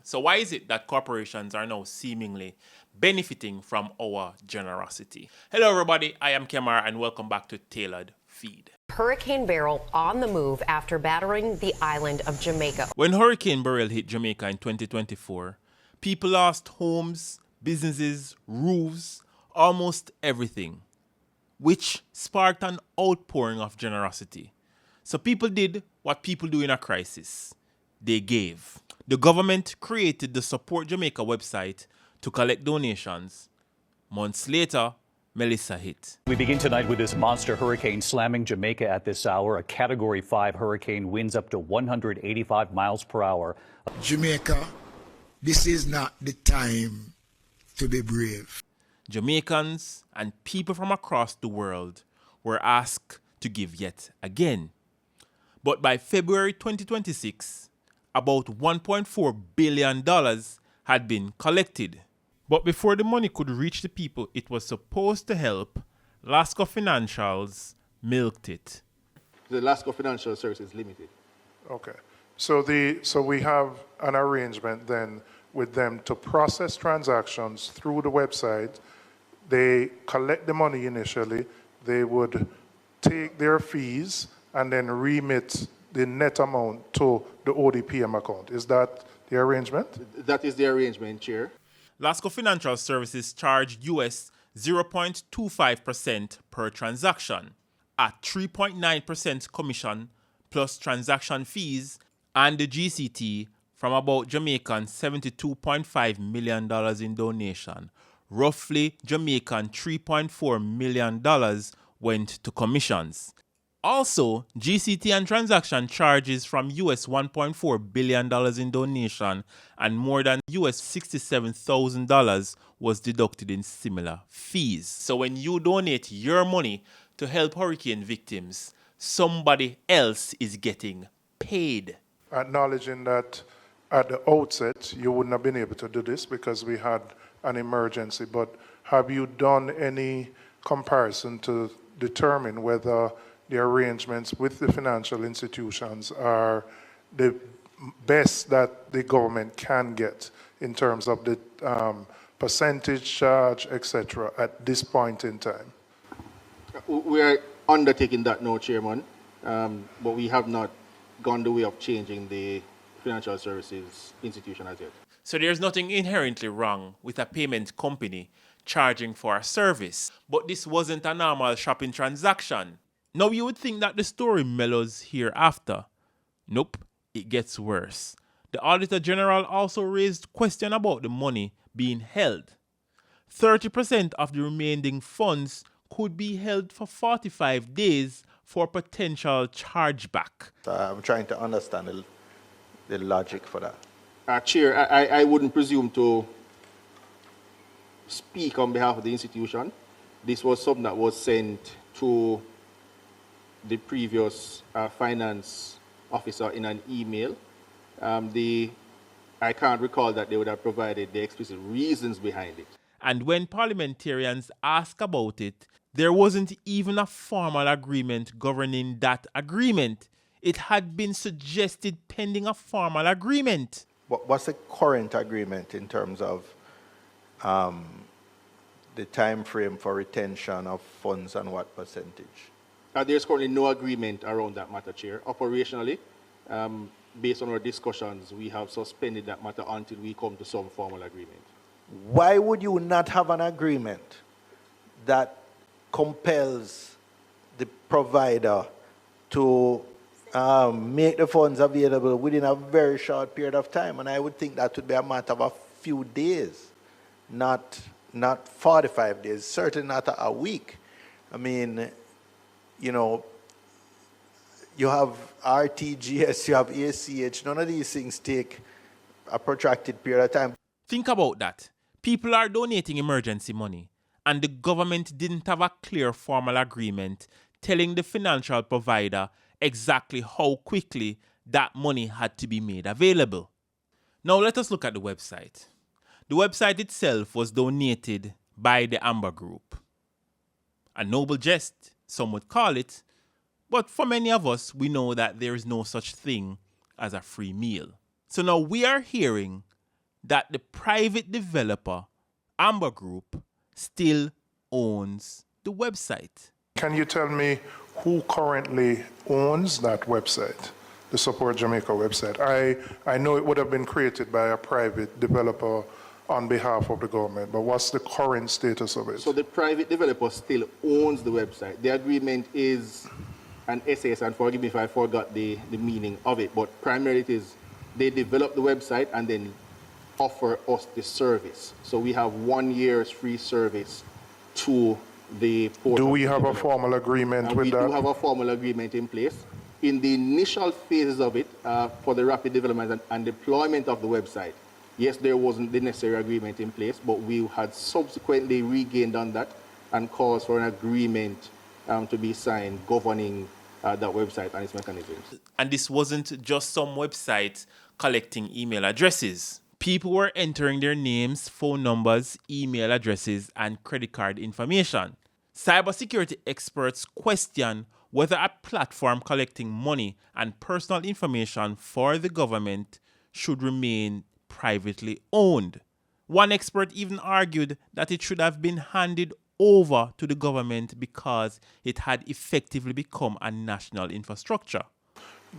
So why is it that corporations are now seemingly benefiting from our generosity? Hello everybody, I am Kemar and welcome back to Tayla'd Feed. Hurricane Beryl on the move after battering the island of Jamaica. When Hurricane Beryl hit Jamaica in 2024, people lost homes, businesses, roofs, almost everything, which sparked an outpouring of generosity. So people did what people do in a crisis. They gave. The government created the Support Jamaica website to collect donations. Months later, Melissa hit. We begin tonight with this monster hurricane slamming Jamaica at this hour. A Category 5 hurricane, winds up to 185 miles per hour. Jamaica, this is not the time to be brave. Jamaicans and people from across the world were asked to give yet again. But by February 2026, about $1.4 billion had been collected. But before the money could reach the people it was supposed to help, Lasco Financials milked it. The Lasco Financial Services Limited. Okay. So we have an arrangement then with them to process transactions through the website. They collect the money initially. They would take their fees and then remit the net amount to the ODPM account. Is that the arrangement? That is the arrangement, Chair. Lasco Financial Services charged US 0.25% per transaction, at 3.9% commission plus transaction fees, and the GCT from about Jamaican $72.5 million in donation. Roughly Jamaican $3.4 million went to commissions. Also, GCT and transaction charges from US $1.4 billion in donation and more than US $67,000 was deducted in similar fees. So when you donate your money to help hurricane victims, somebody else is getting paid. Acknowledging that at the outset you wouldn't have been able to do this because we had an emergency, but have you done any comparison to determine whether the arrangements with the financial institutions are the best that the government can get in terms of the percentage charge, etc., at this point in time? We are undertaking that now, Chairman, but we have not gone the way of changing the financial services institution as yet. So there's nothing inherently wrong with a payment company charging for a service, but this wasn't a normal shopping transaction. Now you would think that the story mellows hereafter. Nope, it gets worse. The Auditor General also raised question about the money being held. 30% of the remaining funds could be held for 45 days for potential chargeback. I'm trying to understand the logic for that. Chair, I wouldn't presume to speak on behalf of the institution. This was something that was sent to the previous finance officer in an email. I can't recall that they would have provided the explicit reasons behind it. And when parliamentarians asked about it, there wasn't even a formal agreement governing that agreement. It had been suggested pending a formal agreement. What's the current agreement in terms of the time frame for retention of funds and what percentage? There's currently no agreement around that matter, Chair. Operationally, based on our discussions, we have suspended that matter until we come to some formal agreement. Why would you not have an agreement that compels the provider to make the funds available within a very short period of time? And I would think that would be a matter of a few days, not 45 days, certainly not a week. I mean, you know, you have RTGS, you have ACH, none of these things take a protracted period of time. Think about that. People are donating emergency money, and the government didn't have a clear formal agreement telling the financial provider exactly how quickly that money had to be made available. Now let us look at the website. The website itself was donated by the Amber Group. A noble jest, some would call it, but for many of us, we know that there is no such thing as a free meal. So now we are hearing that the private developer, Amber Group, still owns the website. Can you tell me who currently owns that website, the Support Jamaica website? I know it would have been created by a private developer on behalf of the government, but what's the current status of it? So the private developer still owns the website. The agreement is an SAS, and forgive me if I forgot the meaning of it, but primarily it is they develop the website and then offer us the service. So we have 1 year's free service to the portal. Do we have a formal agreement with that? We do have a formal agreement in place. In the initial phases of it, for the rapid development and deployment of the website, yes, there wasn't the necessary agreement in place, but we had subsequently regained on that and caused for an agreement to be signed governing that website and its mechanisms. And this wasn't just some website collecting email addresses. People were entering their names, phone numbers, email addresses, and credit card information. Cybersecurity experts question whether a platform collecting money and personal information for the government should remain privately owned. One expert even argued that it should have been handed over to the government because it had effectively become a national infrastructure.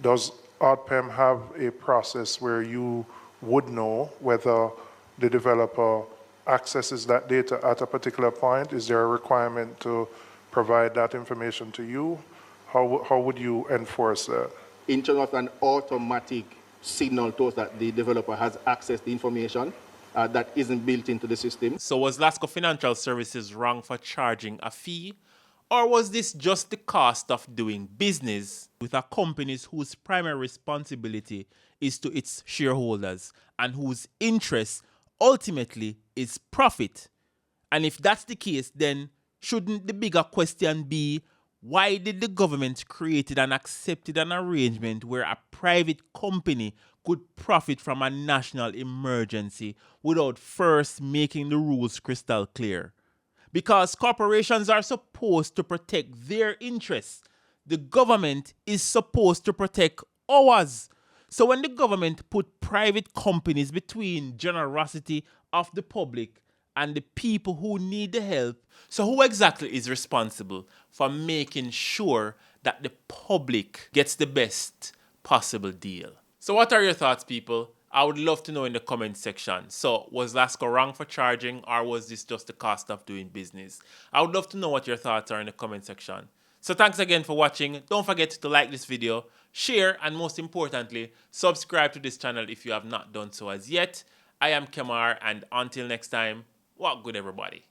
Does ODPEM have a process where you would know whether the developer accesses that data at a particular point? Is there a requirement to provide that information to you? How would you enforce that? In terms of an automatic signal to us that the developer has accessed the information that isn't built into the system. So was Lasco Financial Services wrong for charging a fee? Or was this just the cost of doing business with a company whose primary responsibility is to its shareholders and whose interest ultimately is profit? And if that's the case, then shouldn't the bigger question be, why did the government create and accepted an arrangement where a private company could profit from a national emergency without first making the rules crystal clear? Because corporations are supposed to protect their interests. The government is supposed to protect ours. So when the government put private companies between generosity of the public and the people who need the help, so who exactly is responsible for making sure that the public gets the best possible deal? So what are your thoughts, people? I would love to know in the comment section. So was Lasco wrong for charging, or was this just the cost of doing business? I would love to know what your thoughts are in the comment section. So thanks again for watching. Don't forget to like this video, share, and most importantly, subscribe to this channel if you have not done so as yet. I am Kemar, and until next time, walk good everybody.